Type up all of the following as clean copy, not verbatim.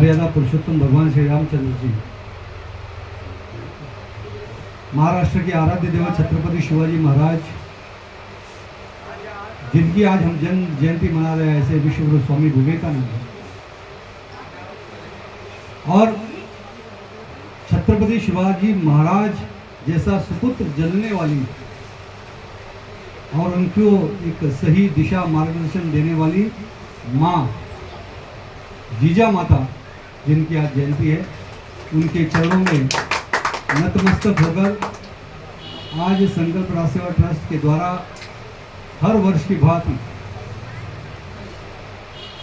मर्यादा पुरुषोत्तम भगवान श्री रामचंद्र जी, महाराष्ट्र के आराध्य देवत छत्रपति शिवाजी महाराज, जिनकी आज हम जन्म जयंती मना रहे हैं, ऐसे विश्वगुरु स्वामी विवेकानंद और छत्रपति शिवाजी महाराज जैसा सुपुत्र जन्मने वाली और उनको एक सही दिशा मार्गदर्शन देने वाली माँ जीजा माता, जिनकी आज जयंती है, उनके चरणों में नतमस्तक होकर आज संकल्प राज सेवा ट्रस्ट के द्वारा हर वर्ष की भांति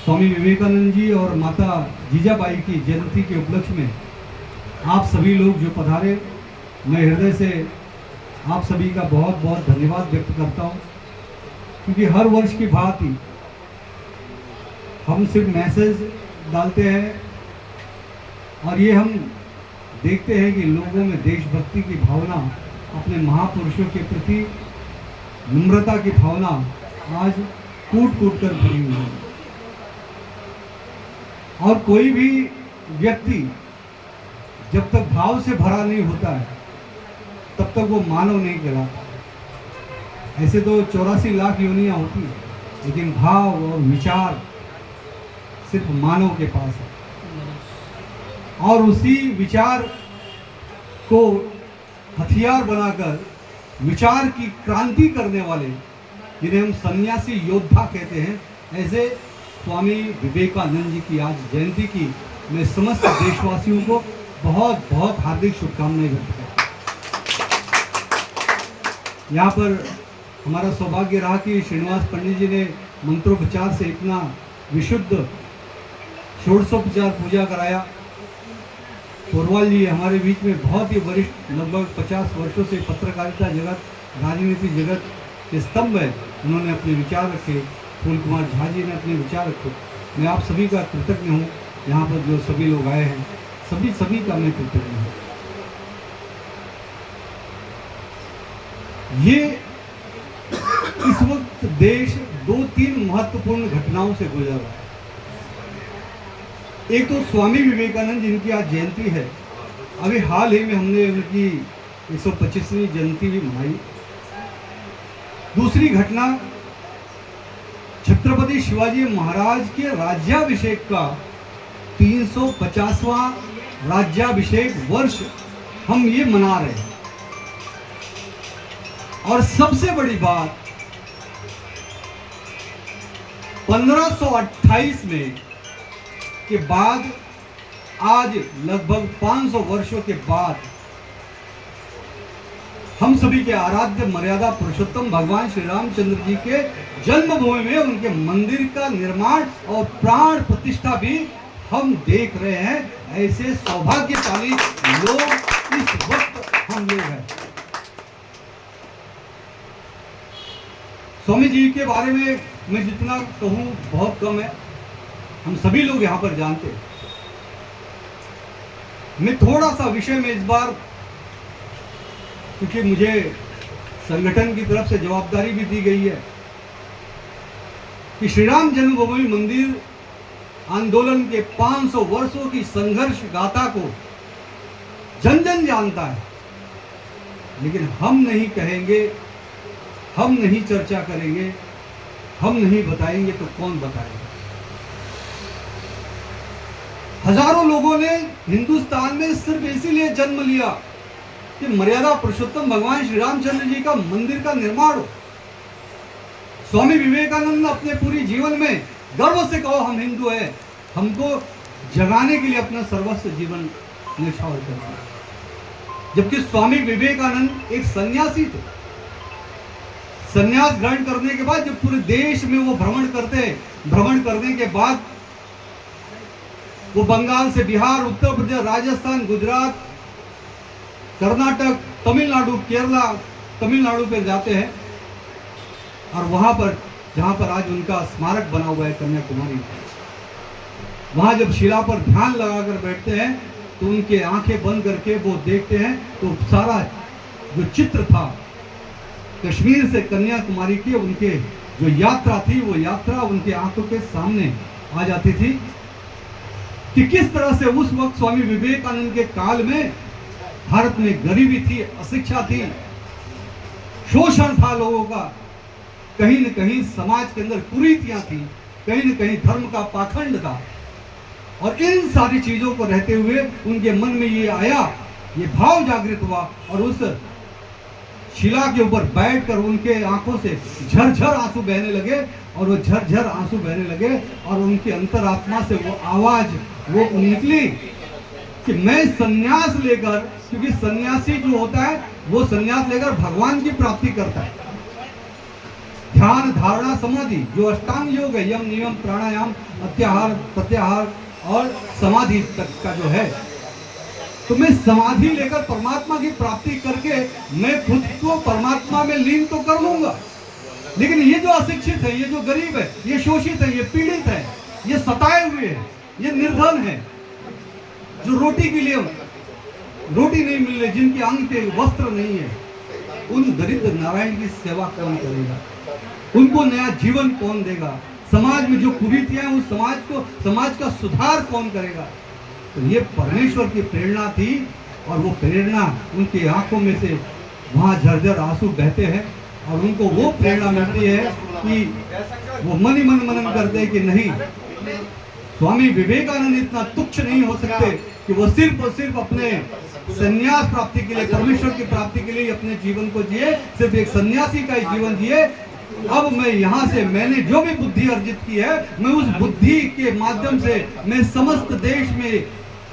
स्वामी विवेकानंद जी और माता जीजाबाई की जयंती के उपलक्ष्य में आप सभी लोग जो पधारे, मैं हृदय से आप सभी का बहुत बहुत धन्यवाद व्यक्त करता हूं, क्योंकि हर वर्ष की भांति हम सिर्फ मैसेज डालते हैं और ये हम देखते हैं कि लोगों में देशभक्ति की भावना, अपने महापुरुषों के प्रति नम्रता की भावना आज कूट कूट कर भरी हुई है। और कोई भी व्यक्ति जब तक भाव से भरा नहीं होता है तब तक वो मानव नहीं कहलाता। ऐसे तो 84 लाख योनियां होती है, लेकिन भाव और विचार सिर्फ मानव के पास है। और उसी विचार को हथियार बनाकर विचार की क्रांति करने वाले, जिन्हें हम सन्यासी योद्धा कहते हैं, ऐसे स्वामी विवेकानंद जी की आज जयंती की मैं समस्त देशवासियों को बहुत बहुत हार्दिक शुभकामनाएं व्यक्त करता हूँ। यहाँ पर हमारा सौभाग्य रहा कि श्रीनिवास पंडित जी ने मंत्रोपचार से इतना विशुद्ध षोडशोपचार पूजा कराया। पोरवाल जी हमारे बीच में बहुत ही वरिष्ठ, लगभग 50 वर्षों से पत्रकारिता जगत, राजनीति जगत के स्तंभ है। उन्होंने अपने विचार रखे, फूल कुमार झा जी ने अपने विचार रखे। मैं आप सभी का कृतज्ञ हूँ। यहाँ पर जो सभी लोग आए हैं, सभी का मैं कृतज्ञ हूँ। ये इस वक्त देश 2-3 महत्वपूर्ण घटनाओं से गुजर रहा है। एक तो स्वामी विवेकानंद जिनकी आज जयंती है, अभी हाल ही में हमने उनकी 125वीं जयंती भी मनाई। दूसरी घटना छत्रपति शिवाजी महाराज के राज्याभिषेक का 350वां राज्याभिषेक वर्ष हम ये मना रहे हैं। और सबसे बड़ी बात, 1528 में के बाद आज लगभग 500 वर्षों के बाद हम सभी के आराध्य मर्यादा पुरुषोत्तम भगवान श्री रामचंद्र जी के जन्मभूमि में उनके मंदिर का निर्माण और प्राण प्रतिष्ठा भी हम देख रहे हैं। ऐसे सौभाग्यशाली लोग इस वक्त हम लोग हैं। स्वामी जी के बारे में मैं जितना कहूं बहुत कम है, हम सभी लोग यहाँ पर जानते हैं। मैं थोड़ा सा विषय में इस बार, क्योंकि मुझे संगठन की तरफ से जवाबदारी भी दी गई है कि श्री राम जन्मभूमि मंदिर आंदोलन के 500 वर्षों की संघर्ष गाथा को जन जन जानता है, लेकिन हम नहीं कहेंगे, हम नहीं चर्चा करेंगे, हम नहीं बताएंगे तो कौन बताएगा। हजारों लोगों ने हिंदुस्तान में सिर्फ इसीलिए जन्म लिया कि मर्यादा पुरुषोत्तम भगवान श्री रामचंद्र जी का मंदिर का निर्माण हो। स्वामी विवेकानंद अपने पूरी जीवन में गर्व से कहो हम हिंदू हैं, हमको जगाने के लिए अपना सर्वस्व जीवन न्यौछावर कर दिया। जबकि स्वामी विवेकानंद एक सन्यासी थे। संन्यास ग्रहण करने के बाद जब पूरे देश में वो भ्रमण करते हैं, भ्रमण करने के बाद वो बंगाल से बिहार, उत्तर प्रदेश, राजस्थान, गुजरात, कर्नाटक, तमिलनाडु, केरला, तमिलनाडु पर जाते हैं और वहां पर जहां पर आज उनका स्मारक बना हुआ है कन्याकुमारी, वहां जब शिला पर ध्यान लगाकर बैठते हैं तो उनके आंखें बंद करके वो देखते हैं तो सारा जो चित्र था कश्मीर से कन्याकुमारी की, उनके जो यात्रा थी वो यात्रा उनके आंखों के सामने आ जाती थी। कि किस तरह से उस वक्त स्वामी विवेकानंद के काल में भारत में गरीबी थी, अशिक्षा थी, शोषण था लोगों का, कहीं न कहीं समाज के अंदर कुरीतियां थी, कहीं न कहीं धर्म का पाखंड था। और इन सारी चीजों को रहते हुए उनके मन में ये आया, ये भाव जागृत हुआ और उस शिला के ऊपर बैठकर उनके आंखों से झरझर आंसू बहने लगे और वो झरझर आंसू बहने लगे और उनकी अंतरात्मा से वो आवाज वो निकली कि मैं सन्यास लेकर, क्योंकि सन्यासी जो होता है वो सन्यास लेकर भगवान की प्राप्ति करता है। ध्यान, धारणा, समाधि जो अष्टांग योग है, यम, नियम, प्राणायाम, अत्याहार, प्रत्याहार और समाधि तक का जो है, तो मैं समाधि लेकर परमात्मा की प्राप्ति करके मैं खुद को परमात्मा में लीन तो कर लूंगा, लेकिन ये जो अशिक्षित है, ये जो गरीब है, ये शोषित है, ये पीड़ित है, ये सताए हुए है, ये निर्धन है, जो रोटी के लिए रोटी नहीं मिल रही, जिनके अंग पे वस्त्र नहीं है, उन दरिद्र नारायण की सेवा कौन करेगा? उनको नया जीवन कौन देगा? समाज में जो कुरीतियां हैं उस समाज का सुधार कौन करेगा? तो ये परमेश्वर की प्रेरणा थी और वो प्रेरणा उनकी आंखों में से वहां झरझर आंसू बहते हैं और उनको वो प्रेरणा मिलती है कि वो मन ही मन मनन करते हैं कि नहीं, स्वामी विवेकानंद इतना तुच्छ नहीं हो सकते कि वो सिर्फ और सिर्फ अपने संन्यास प्राप्ति के लिए, परमेश्वर की प्राप्ति के लिए अपने जीवन को जिए, सिर्फ एक सन्यासी का ही जीवन जिए। अब मैं यहाँ से मैंने जो भी बुद्धि अर्जित की है, मैं उस बुद्धि के माध्यम से मैं समस्त देश में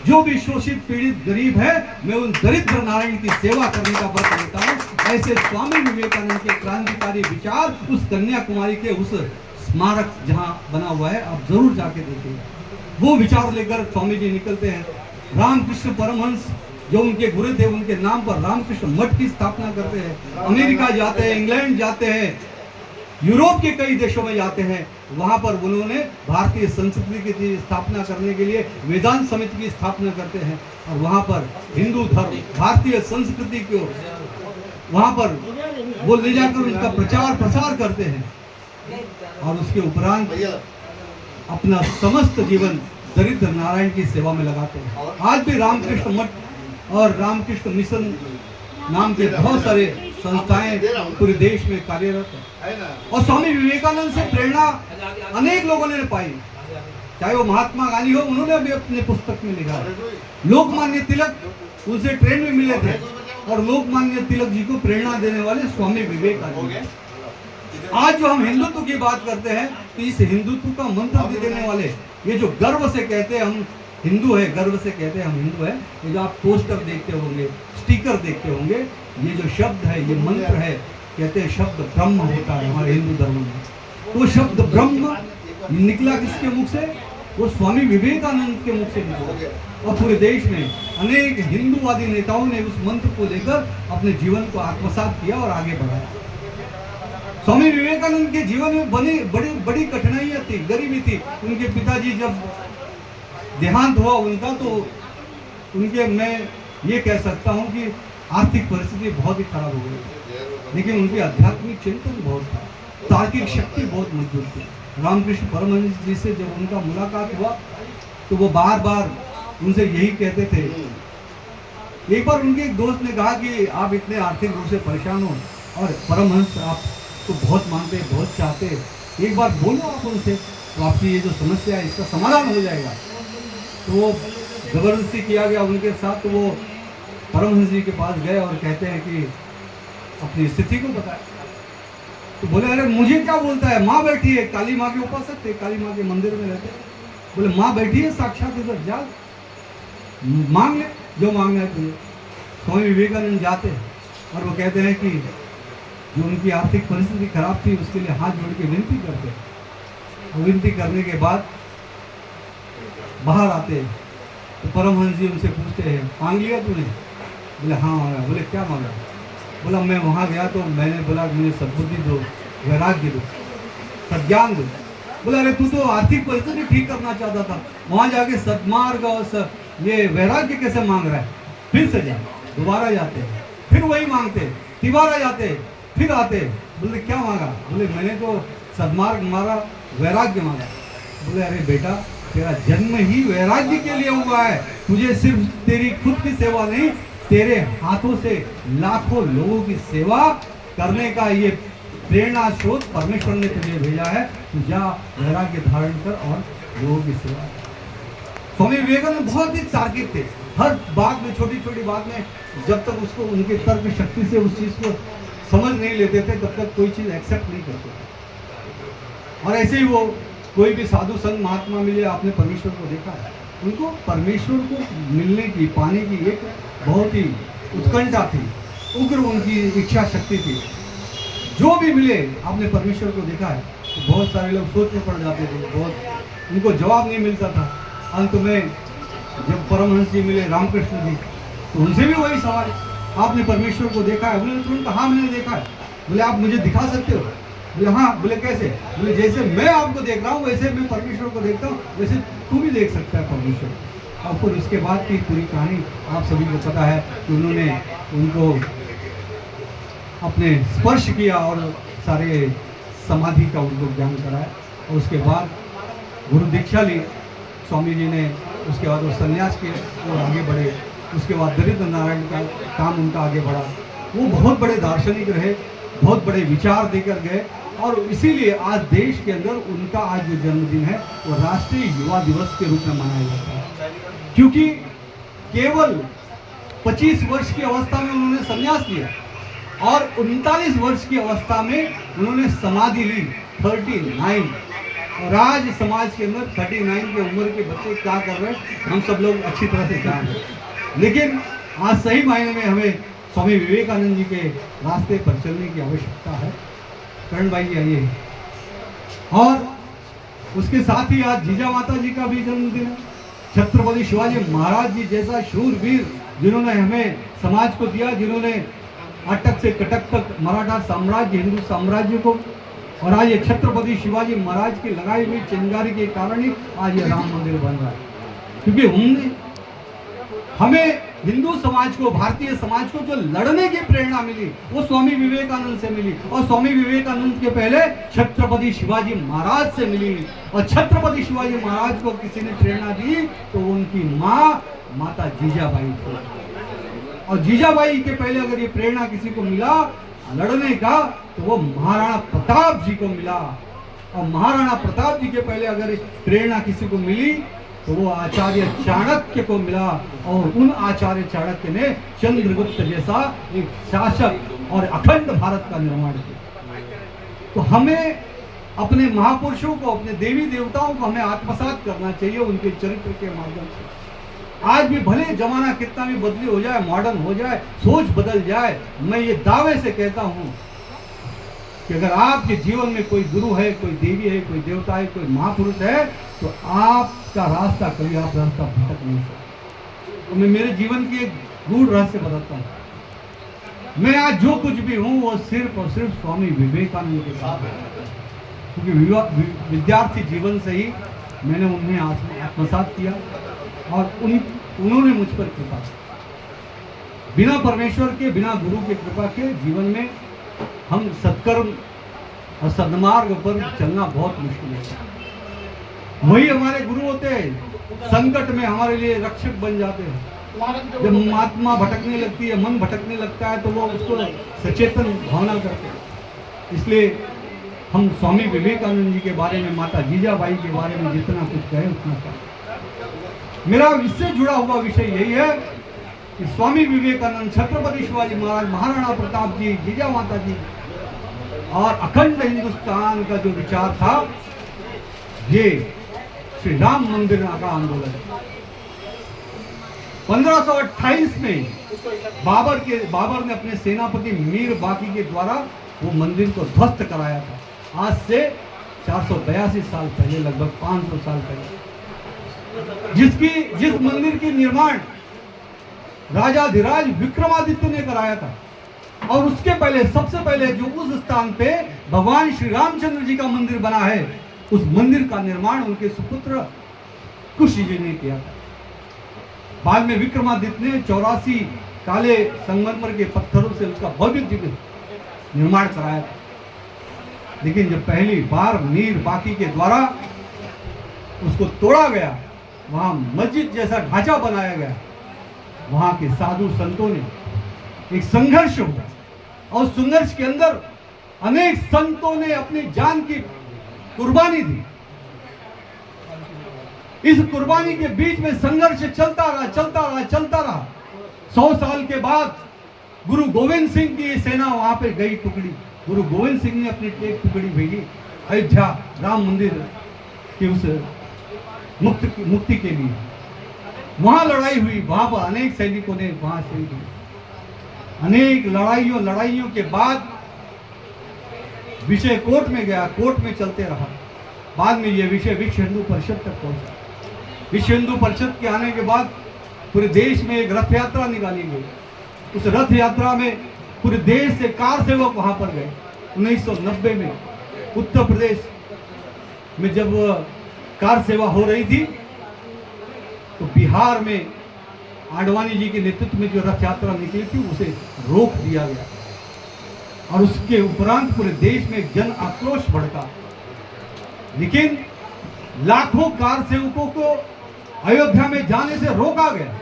जो भी शोषित पीड़ित गरीब है, मैं उन दरिद्र नारायण की सेवा करने का व्रत लेता हूँ। ऐसे स्वामी विवेकानंद के क्रांतिकारी विचार उस कन्याकुमारी के उस स्मारक जहाँ बना हुआ है, आप जरूर जाके देखिए। वो विचार लेकर स्वामी जी निकलते हैं। रामकृष्ण परमहंस जो उनके गुरु थे, उनके नाम पर रामकृष्ण मठ की स्थापना करते हैं। अमेरिका जाते हैं, इंग्लैंड जाते हैं, यूरोप के कई देशों में जाते हैं। वहां पर उन्होंने भारतीय संस्कृति की स्थापना करने के लिए वेदांत समिति की स्थापना करते हैं और वहां पर हिंदू धर्म, भारतीय संस्कृति को वहां पर वो ले जाकर उसका प्रचार प्रसार करते हैं और उसके उपरांत अपना समस्त जीवन दरिद्र नारायण की सेवा में लगाते हैं। आज भी रामकृष्ण मठ और रामकृष्ण मिशन नाम के बहुत सारे संस्थाएं पूरे देश में कार्यरत है और स्वामी विवेकानंद से प्रेरणा अनेक लोगों ने पाई, चाहे वो महात्मा गांधी हो, उन्होंने भी अपने पुस्तक में लिखा है। लोकमान्य तिलक, उनसे ट्रेन में मिले थे और लोकमान्य तिलक जी को प्रेरणा देने वाले स्वामी विवेकानंद। आज जो हम हिंदुत्व की बात करते हैं, तो इस हिंदुत्व का मंत्र भी देने वाले, ये जो गर्व से कहते हैं हम हिंदू है, गर्व से कहते हैं हम हिंदू है, ये जो आप पोस्टर देखते होंगे, स्टिकर देखते होंगे, ये जो शब्द है, ये मंत्र है, कहते हैं शब्द ब्रह्म होता है हमारे हिंदू धर्म में। तो शब्द ब्रह्म निकला किसके मुख से? वो स्वामी विवेकानंद के मुख से निकला और पूरे देश में अनेक हिंदूवादी नेताओं ने उस मंत्र को लेकर अपने जीवन को आत्मसात किया और आगे बढ़ाया। स्वामी विवेकानंद के जीवन में बड़ी कठिनाइयां थी, गरीबी थी। उनके पिताजी जब देहांत हुआ उनका, तो उनके मैं ये कह सकता हूँ कि आर्थिक परिस्थिति बहुत ही खराब हो गई, लेकिन उनकी आध्यात्मिक चिंतन बहुत था, तार्किक शक्ति बहुत मजबूत थी। रामकृष्ण परमहंस जी से जब उनका मुलाकात हुआ तो वो बार बार उनसे यही कहते थे। एक बार उनके एक दोस्त ने कहा कि आप इतने आर्थिक रूप से परेशान हो और परमहंस आपको बहुत मानते, बहुत चाहते, एक बार बोलो आप उनसे, तो आपकी ये जो समस्या है इसका समाधान हो जाएगा। तो वो जबरदस्ती किया गया उनके साथ, तो वो परमहंस जी के पास गए और कहते हैं कि अपनी स्थिति को बताया। तो बोले अरे मुझे क्या बोलता है, माँ बैठी है, काली माँ के उपासक थे, काली माँ के मंदिर में रहते। बोले माँ बैठी है साक्षात, इधर जा मांग ले जो मांगना है तुझे। स्वामी विवेकानंद जाते हैं और वो कहते हैं कि जो उनकी आर्थिक परिस्थिति खराब थी उसके लिए हाथ जोड़ के विनती करते हैं और विनती करने के बाद बाहर आते हैं तो परमहंस जी उनसे पूछते हैं मांग लिया तूने? बोले हाँ मांगा। बोले क्या मांगा? बोला मैं वहाँ गया तो मैंने बोला मुझे सद्बुद्धि दो, वैराग्य दो, सज्ञान दो। बोला अरे तू तो आर्थिक परिस्थिति ठीक करना चाहता था, वहाँ जाके सद्मार्ग और ये वैराग्य कैसे मांग रहा है? फिर से जाए, दोबारा जाते हैं, फिर वही मांगते, तिबारा जाते, फिर आते। बोले क्या मांगा? बोले मैंने तो सद्मार्ग मांगा, वैराग्य मांगा। बोले अरे बेटा तेरा जन्म ही वैराग्य के लिए हुआ है। तुझे सिर्फ तेरी खुद की सेवा नहीं, तेरे हाथों से लाखों लोगों की सेवा करने का ये प्रेरणा स्रोत परमेश्वर ने तुझे भेजा है। तू जा, वैराग्य धारण कर और लोगों की सेवा कर। स्वामी विवेकानंद बहुत ही तार्किक थे। हर बात में, छोटी छोटी बात में, जब तक उसको उनके तर्क शक्ति से उस चीज को समझ नहीं लेते थे तब तक कोई चीज एक्सेप्ट नहीं करते थे। और ऐसे ही वो कोई भी साधु संत महात्मा मिले, आपने परमेश्वर को देखा है, उनको परमेश्वर को मिलने की, पाने की एक बहुत ही उत्कंठा थी, उग्र उनकी इच्छा शक्ति थी। जो भी मिले, आपने परमेश्वर को देखा है तो बहुत सारे लोग सोच में पड़ जाते थे, बहुत उनको जवाब नहीं मिलता था। अंत में जब परमहंस जी मिले, रामकृष्ण जी, तो उनसे भी वही सवाल, आपने परमेश्वर को देखा है? बोले तुरंत हाँ मैंने देखा है। बोले आप मुझे दिखा सकते हो? बोले हाँ। बोले कैसे? बोले जैसे मैं आपको देख रहा हूँ वैसे मैं परमेश्वर को देखता हूँ, वैसे तू भी देख सकता है परमेश्वर। और फिर उसके बाद की पूरी कहानी आप सभी को पता है कि उन्होंने उनको अपने स्पर्श किया और सारे समाधि का उनको ज्ञान कराया। और उसके बाद गुरु दीक्षा ली स्वामी जी ने। उसके बाद वो संन्यास के और आगे बढ़े। उसके बाद दरिद्र नारायण का काम उनका आगे बढ़ा। वो बहुत बड़े दार्शनिक रहे, बहुत बड़े विचार देकर गए। और इसीलिए आज देश के अंदर उनका आज जो जन्मदिन है वो राष्ट्रीय युवा दिवस के रूप में मनाया जाता है, क्योंकि केवल 25 वर्ष की अवस्था में उन्होंने संन्यास लिया और 39 वर्ष की अवस्था में उन्होंने समाधि ली, 39। और आज समाज के अंदर 39 की उम्र के बच्चे क्या कर रहे हैं हम सब लोग अच्छी तरह से जान रहे हैं। लेकिन आज सही मायने में हमें स्वामी विवेकानंद जी के रास्ते पर चलने की आवश्यकता है। करण भाई जी आइए। और उसके साथ ही आज जीजा माता जी का भी जन्मदिन है। छत्रपति शिवाजी महाराज जी जैसा शूरवीर जिन्होंने हमें समाज को दिया, जिन्होंने अटक से कटक तक मराठा साम्राज्य, हिंदू साम्राज्य को, और आज ये छत्रपति शिवाजी महाराज की लगाई हुई चिंगारी के कारण ही आज ये राम मंदिर बन रहा है। क्योंकि हमें हिंदू समाज को, भारतीय समाज को जो लड़ने की प्रेरणा मिली वो स्वामी विवेकानंद से मिली। और स्वामी विवेकानंद के पहले छत्रपति शिवाजी महाराज से मिली। और छत्रपति शिवाजी महाराज को किसी ने प्रेरणा दी तो उनकी माँ माता जीजाबाई थी। और जीजाबाई के पहले अगर ये प्रेरणा किसी को मिला लड़ने का तो वो महाराणा प्रताप जी को मिला। और महाराणा प्रताप जी के पहले अगर प्रेरणा किसी को मिली तो वो आचार्य चाणक्य को मिला। और उन आचार्य चाणक्य ने चंद्रगुप्त जैसा एक शासक और अखंड भारत का निर्माण किया। तो हमें अपने महापुरुषों को, अपने देवी देवताओं को हमें आत्मसात करना चाहिए उनके चरित्र के माध्यम से। आज भी भले जमाना कितना भी बदली हो जाए, मॉडर्न हो जाए, सोच बदल जाए, मैं ये दावे से कहता हूँ कि अगर आपके जीवन में कोई गुरु है, कोई देवी है, कोई देवता है, कोई महापुरुष है तो आपका रास्ता कभी आप रास्ता भटक नहीं सकते। तो मैं मेरे जीवन की एक गूढ़ रहस्य बताता हूँ। मैं आज जो कुछ भी हूँ वो सिर्फ और सिर्फ स्वामी विवेकानंद के साथ है। क्योंकि विद्यार्थी जीवन से ही मैंने उन्हें आत्मसात किया और उन्होंने मुझ पर कृपा की। बिना परमेश्वर के, बिना गुरु के कृपा के जीवन में हम सत्कर्म और सद्मार्ग पर चलना बहुत मुश्किल है। वही हमारे गुरु होते हैं, संकट में हमारे लिए रक्षक बन जाते हैं। जब आत्मा भटकने लगती है, मन भटकने लगता है तो वो उसको सचेतन भावना करते हैं। इसलिए हम स्वामी विवेकानंद जी के बारे में, माता जीजाबाई के बारे में जितना कुछ कहें उतना कहें। मेरा इससे जुड़ा हुआ विषय यही है कि स्वामी विवेकानंद, छत्रपति शिवाजी महाराज, महाराणा प्रताप जी, जीजा माता जी और अखंड हिंदुस्तान का जो विचार था, ये श्री राम मंदिर का आंदोलन। 1528 में बाबर ने अपने सेनापति मीर बाकी के द्वारा वो मंदिर को ध्वस्त कराया था। आज से 482 साल पहले, लगभग 500 साल पहले, जिस मंदिर की निर्माण राजाधिराज विक्रमादित्य ने कराया था। और उसके पहले, सबसे पहले जो उस स्थान पे भगवान श्री रामचंद्र जी का मंदिर बना है, उस मंदिर का निर्माण उनके सुपुत्र कुश जी ने किया था। बाद में विक्रमादित्य ने 84 काले संगमरमर के पत्थरों से उसका भव्य दिव्य निर्माण कराया था। लेकिन जब पहली बार मीर बाकी के द्वारा उसको तोड़ा गया, वहाँ मस्जिद जैसा ढांचा बनाया गया, वहाँ के साधु संतों ने एक संघर्ष हुआ और उस संघर्ष के अंदर अनेक संतों ने अपनी जान की कुर्बानी दी। इस कुर्बानी के बीच में संघर्ष चलता रहा। 100 साल के बाद गुरु गोविंद सिंह की सेना वहां पे गई टुकड़ी, गुरु गोविंद सिंह ने अपनी एक टुकड़ी भेजी अयोध्या राम मंदिर की उस मुक्ति के लिए। वहां लड़ाई हुई, वहां पर अनेक सैनिकों ने वहां शहीद हुए। अनेक लड़ाइयों के बाद विषय कोर्ट में गया, कोर्ट में चलते रहा। बाद में यह विषय विश्व हिंदू परिषद तक पहुंचा। विश्व हिंदू परिषद के आने के बाद पूरे देश में एक रथ यात्रा निकाली गई। उस रथ यात्रा में पूरे देश से कार सेवक वहां पर गए। 1990 में उत्तर प्रदेश में जब कार सेवा हो रही थी तो बिहार में आडवाणी जी के नेतृत्व में जो रथ यात्रा निकली थी उसे रोक दिया गया और उसके उपरांत पूरे देश में जन आक्रोश भड़का। लेकिन लाखों कार सेवकों को अयोध्या में जाने से रोका गया।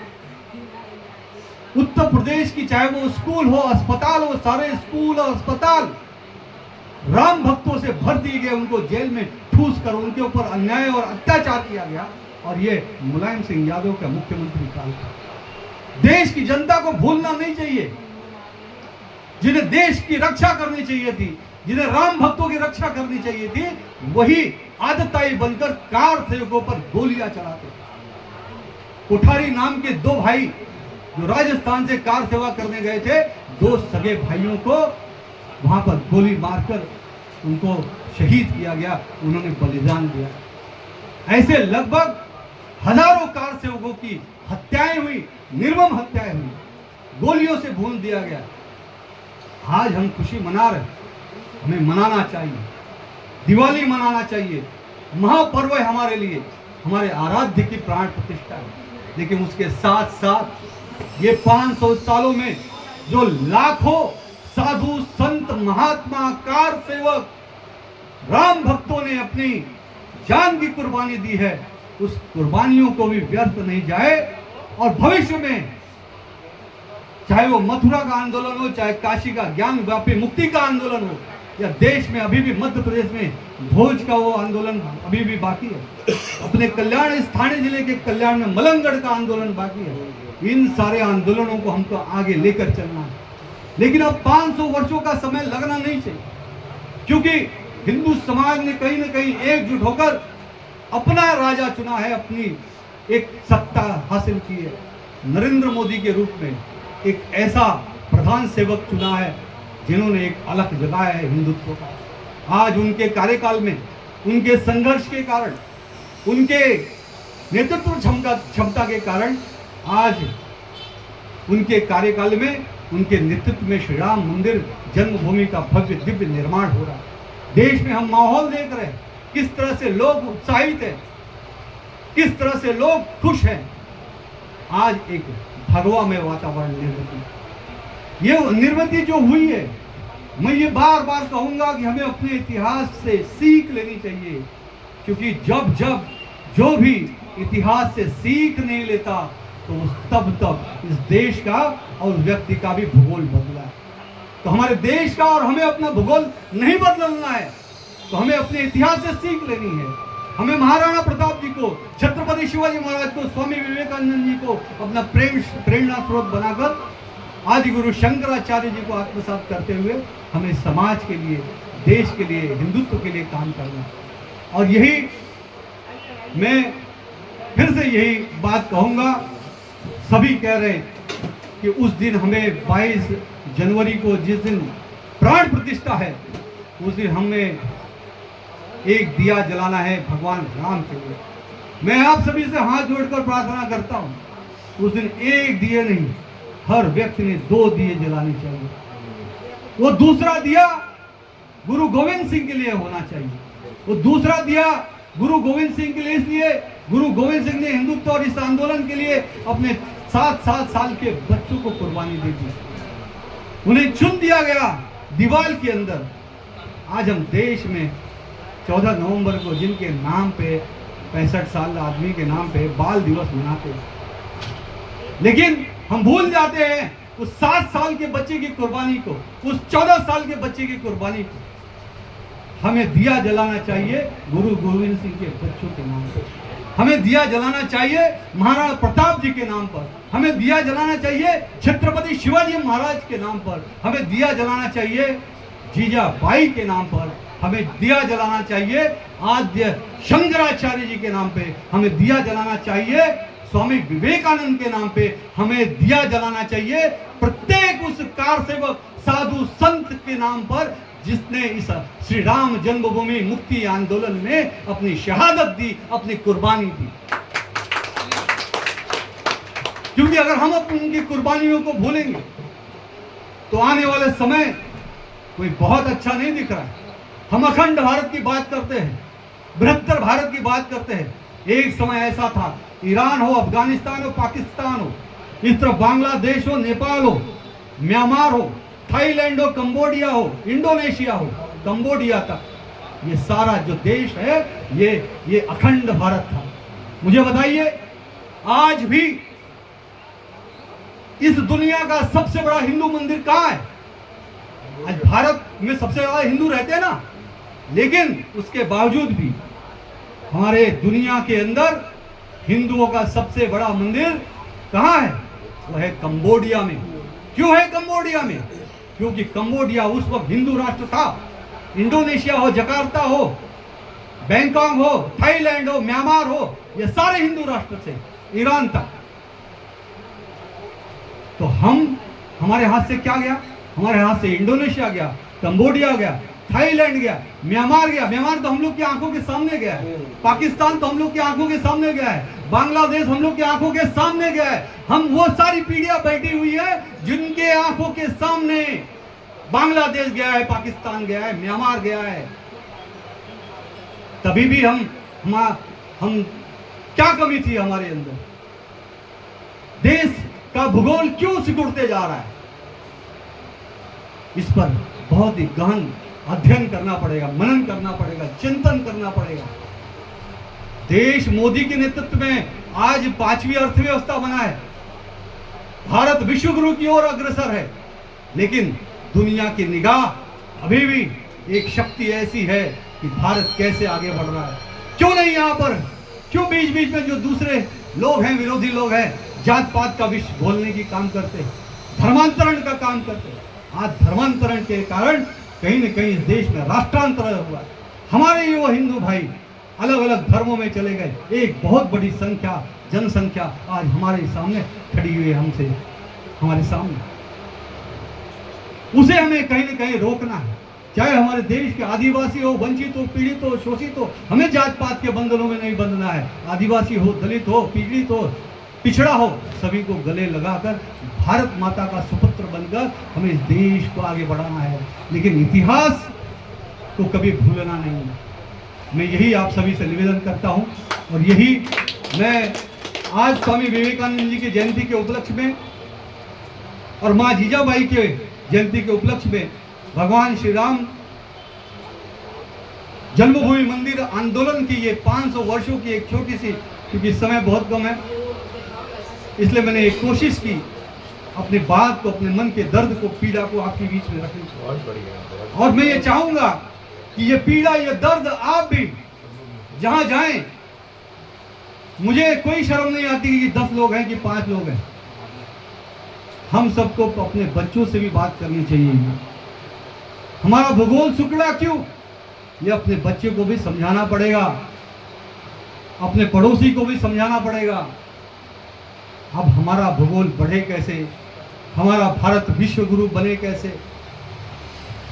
उत्तर प्रदेश की चाहे वो स्कूल हो, अस्पताल हो, सारे स्कूल और अस्पताल राम भक्तों से भर दिए गए। उनको जेल में ठूस कर उनके ऊपर अन्याय और अत्याचार किया गया। और ये मुलायम सिंह यादव का मुख्यमंत्री काल था। देश की जनता को भूलना नहीं चाहिए, जिन्हें देश की रक्षा करनी चाहिए थी, जिन्हें राम भक्तों की रक्षा करनी चाहिए थी, वही आदताई बनकर कार सेवकों पर गोलियां चलाते। कोठारी नाम के 2 भाई जो राजस्थान से कार सेवा करने गए थे, 2 सगे भाइयों को वहां पर गोली मारकर उनको शहीद किया गया, उन्होंने बलिदान दिया। ऐसे लगभग हजारों कार सेवकों की हत्याएं हुई, निर्मम हत्याएं हुई, गोलियों से भून दिया गया। आज हम खुशी मना रहे, हमें मनाना चाहिए, दिवाली मनाना चाहिए, महापर्व है हमारे लिए, हमारे आराध्य की प्राण प्रतिष्ठा है। लेकिन उसके साथ साथ ये 500 सालों में जो लाखों साधु संत महात्मा कार सेवक राम भक्तों ने अपनी जान की कुर्बानी दी है, उस कुर्बानियों को भी व्यर्थ नहीं जाए। और भविष्य में चाहे वो मथुरा का आंदोलन हो, चाहे काशी का ज्ञान व्यापी मुक्ति का आंदोलन हो, या देश में अभी भी मध्य प्रदेश में भोज का वो आंदोलन अभी भी बाकी है, अपने कल्याण इस थाने जिले के कल्याण में मलंगगढ़ का आंदोलन बाकी है। इन सारे आंदोलनों को हमको आगे लेकर चलना है। लेकिन अब 500 वर्षों का समय लगना नहीं चाहिए, क्योंकि हिंदू समाज ने कहीं ना कहीं एकजुट होकर अपना राजा चुना है, अपनी एक सत्ता हासिल की है। नरेंद्र मोदी के रूप में एक ऐसा प्रधान सेवक चुना है जिन्होंने एक अलग जगाया है हिंदुत्व का। आज उनके कार्यकाल में, उनके संघर्ष के कारण, उनके नेतृत्व क्षमता के कारण आज उनके कार्यकाल में, उनके नेतृत्व में श्री राम मंदिर जन्मभूमि का भव्य दिव्य निर्माण हो रहा है। देश में हम माहौल देख रहे हैं, किस तरह से लोग उत्साहित हैं, किस तरह से लोग खुश हैं। आज एक भगवामय वातावरण निर्मित जो हुई है, मैं ये बार बार कहूंगा कि हमें अपने इतिहास से सीख लेनी चाहिए, क्योंकि जब जब जो भी इतिहास से सीख नहीं लेता तो तब इस देश का और व्यक्ति का भी भूगोल बदला है। तो हमारे देश का और हमें अपना भूगोल नहीं बदलना है, तो हमें अपने इतिहास से सीख लेनी है। हमें महाराणा प्रताप जी को, छत्रपति शिवाजी महाराज को, स्वामी विवेकानंद जी को अपना प्रेरणा स्रोत बनाकर आदि गुरु शंकराचार्य जी को आत्मसात करते हुए हमें समाज के लिए, देश के लिए, हिंदुत्व के लिए काम करना है। और यही मैं फिर से यही बात कहूँगा, सभी कह रहे कि उस दिन हमें 22 जनवरी को जिस दिन प्राण प्रतिष्ठा है, उस दिन हमें एक दिया जलाना है भगवान राम के लिए। मैं आप सभी से हाथ जोड़कर प्रार्थना करता हूँ, उस दिन एक दिए नहीं, हर व्यक्ति ने 2 दिए जलाने चाहिए। वो दूसरा दिया गुरु गोविंद सिंह के लिए होना चाहिए। वो दूसरा दिया गुरु गोविंद सिंह के लिए, इसलिए गुरु गोविंद सिंह ने हिंदुत्व और इस आंदोलन के लिए अपने 7-7 साल के बच्चों को कुर्बानी दे दी, उन्हें चुन दिया गया दीवार के अंदर। आज हम देश में 14 नवंबर को जिनके नाम पे 65 साल आदमी के नाम पे बाल दिवस मनाते हैं, लेकिन हम भूल जाते हैं उस 7 साल के बच्चे की कुर्बानी को, उस 14 साल के बच्चे की कुर्बानी को। हमें दिया जलाना चाहिए गुरु गोविंद सिंह के बच्चों के नाम पर, हमें दिया जलाना चाहिए महाराणा प्रताप जी के नाम पर, हमें दिया जलाना चाहिए छत्रपति शिवाजी महाराज के नाम पर, हमें दिया जलाना चाहिए जीजाबाई के नाम पर, हमें दिया जलाना चाहिए आद्य शंकराचार्य जी के नाम पे, हमें दिया जलाना चाहिए स्वामी विवेकानंद के नाम पे, हमें दिया जलाना चाहिए प्रत्येक उस कार सेवक साधु संत के नाम पर जिसने इस श्री राम जन्मभूमि मुक्ति आंदोलन में अपनी शहादत दी, अपनी कुर्बानी दी। क्योंकि अगर हम उनकी कुर्बानियों को भूलेंगे तो आने वाले समय कोई बहुत अच्छा नहीं दिख रहा है। हम अखंड भारत की बात करते हैं, बृहत्तर भारत की बात करते हैं। एक समय ऐसा था, ईरान हो, अफगानिस्तान हो, पाकिस्तान हो, इस तरफ बांग्लादेश हो, नेपाल हो, म्यांमार हो, थाईलैंड हो, कंबोडिया हो, इंडोनेशिया हो, कंबोडिया तक ये सारा जो देश है ये अखंड भारत था। मुझे बताइए, आज भी इस दुनिया का सबसे बड़ा हिंदू मंदिर कहाँ है? आज भारत में सबसे ज्यादा हिंदू रहते हैं ना, लेकिन उसके बावजूद भी हमारे दुनिया के अंदर हिंदुओं का सबसे बड़ा मंदिर कहाँ है? वो है कंबोडिया में। क्यों है कंबोडिया में? क्योंकि कंबोडिया उस वक्त हिंदू राष्ट्र था। इंडोनेशिया हो, जकार्ता हो, बैंकॉक हो, थाईलैंड हो, म्यांमार हो, ये सारे हिंदू राष्ट्र थे, ईरान तक। तो हमारे हाथ से क्या गया? हमारे हाथ से इंडोनेशिया गया, कंबोडिया गया, थाईलैंड गया, म्यांमार गया। म्यांमार तो हम लोग की आंखों के सामने गया है। पाकिस्तान तो हम लोग की आंखों के सामने गया है। बांग्लादेश हम लोग की आंखों के सामने गया है। हम वो सारी पीढ़ियां बैठी हुई है जिनके आंखों के सामने बांग्लादेश गया है, पाकिस्तान गया है, म्यांमार गया है। तभी भी हम क्या कमी थी हमारे अंदर? देश का भूगोल क्यों सिकुड़ते जा रहा है? इस पर बहुत ही गहन अध्ययन करना पड़ेगा, मनन करना पड़ेगा, चिंतन करना पड़ेगा। देश मोदी के नेतृत्व में आज 5वीं अर्थव्यवस्था बना है। भारत विश्व गुरु की ओर अग्रसर है, लेकिन दुनिया की निगाह अभी भी एक शक्ति ऐसी है कि भारत कैसे आगे बढ़ रहा है। क्यों नहीं यहाँ पर, क्यों बीच बीच में जो दूसरे लोग हैं, विरोधी लोग हैं, जात पात का विष बोलने की काम करते हैं, धर्मांतरण का काम करते हैं। आज धर्मांतरण के कारण कहीं न कहीं देश में राष्ट्रांतरण हुआ। हमारे युवा हिंदू भाई अलग अलग धर्मों में चले गए। एक बहुत बड़ी संख्या, जनसंख्या आज हमारे सामने खड़ी हुई है, हमसे हमारे सामने। उसे हमें कहीं न कहीं रोकना है। चाहे हमारे देश के आदिवासी हो, वंचित हो, पीड़ित हो, शोषित हो, हमें जात पात के बंधनों में नहीं बंधना है। आदिवासी हो, दलित हो, पीड़ित हो, पिछड़ा हो, सभी को गले लगाकर भारत माता का सुपुत्र बनकर हमें इस देश को आगे बढ़ाना है। लेकिन इतिहास को कभी भूलना नहीं है। मैं यही आप सभी से निवेदन करता हूं, और यही मैं आज स्वामी विवेकानंद जी की जयंती के उपलक्ष्य में और माँ जीजाबाई के जयंती के उपलक्ष्य में भगवान श्री राम जन्मभूमि मंदिर आंदोलन की ये 500 वर्षों की एक छोटी सी, क्योंकि समय बहुत कम है, इसलिए मैंने एक कोशिश की अपनी बात को, अपने मन के दर्द को, पीड़ा को आपके बीच में रखने की। बहुत बढ़िया। और मैं ये चाहूंगा कि ये पीड़ा, ये दर्द आप भी जहां जाएं, मुझे कोई शर्म नहीं आती कि 10 लोग हैं कि 5 लोग हैं। हम सबको अपने बच्चों से भी बात करनी चाहिए। हमारा भूगोल सिकुड़ा क्यों, ये अपने बच्चे को भी समझाना पड़ेगा, अपने पड़ोसी को भी समझाना पड़ेगा। अब हमारा भूगोल बढ़े कैसे, हमारा भारत विश्व गुरु बने कैसे,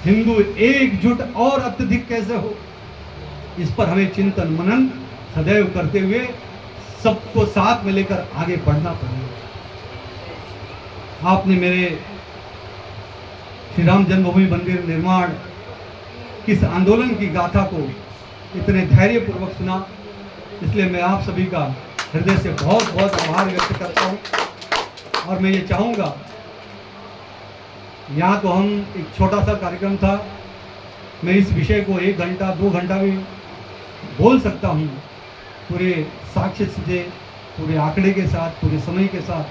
हिंदू एकजुट और अत्यधिक कैसे हो, इस पर हमें चिंतन मनन सदैव करते हुए सबको साथ में लेकर आगे बढ़ना पड़ेगा। आपने मेरे श्री राम जन्मभूमि मंदिर निर्माण किस आंदोलन की गाथा को इतने धैर्यपूर्वक सुना, इसलिए मैं आप सभी का हृदय से बहुत बहुत आभार व्यक्त करता हूँ। और मैं ये चाहूँगा, यहाँ तो हम एक छोटा सा कार्यक्रम था, मैं इस विषय को 1 घंटा 2 घंटा भी बोल सकता हूँ, पूरे साक्ष्य से, पूरे आंकड़े के साथ, पूरे समय के साथ